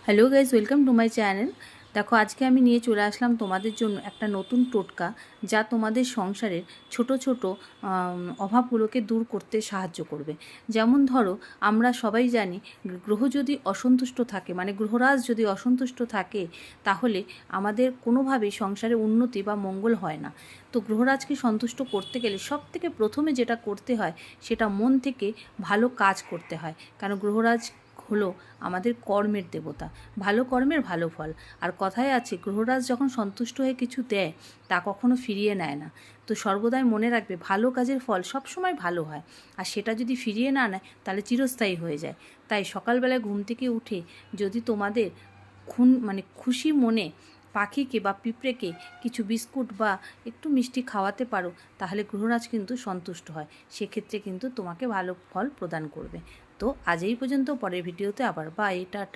Hello guys, welcome to my channel. দেখো, আজকে আমি নিয়ে চলে আসলাম তোমাদের জন্য একটা নতুন টোটকা, যা তোমাদের সংসারের ছোট ছোট অভাবগুলোকে দূর করতে সাহায্য করবে। যেমন ধরো, আমরা সবাই জানি গ্রহ যদি অসন্তুষ্ট থাকে, মানে গ্রহরাজ যদি অসন্তুষ্ট থাকে, তাহলে আমাদের কোনোভাবেই সংসারে উন্নতি বা মঙ্গল হয় না। তো গ্রহরাজকে সন্তুষ্ট করতে গেলে সবথেকে প্রথমে যেটা করতে হয়, সেটা মন থেকে ভালো কাজ করতে হয়। কারণ গ্রহরাজ হলো আমাদের কর্মের দেবতা, ভালো কর্মের ভালো ফল। আর কথায় আছে, গ্রহরাজ যখন সন্তুষ্ট হয়ে কিছু দেয়, তা কখনো ফিরিয়ে নেয় না। তো সর্বদাই মনে রাখবে, ভালো কাজের ফল সবসময় ভালো হয়, আর সেটা যদি ফিরিয়ে না নেয় তাহলে চিরস্থায়ী হয়ে যায়। তাই সকালবেলায় ঘুম থেকে উঠে যদি তোমাদের খুশি মনে পাখিকে বা পিঁপড়েকে কিছু বিস্কুট বা একটু মিষ্টি খাওয়াতে পারো, তাহলে গ্রহরাজ কিন্তু সন্তুষ্ট হয়। সেক্ষেত্রে কিন্তু তোমাকে ভালো ফল প্রদান করবে। তো আজ এই পর্যন্ত, পরের ভিডিওতে আবার বাই, টাটা।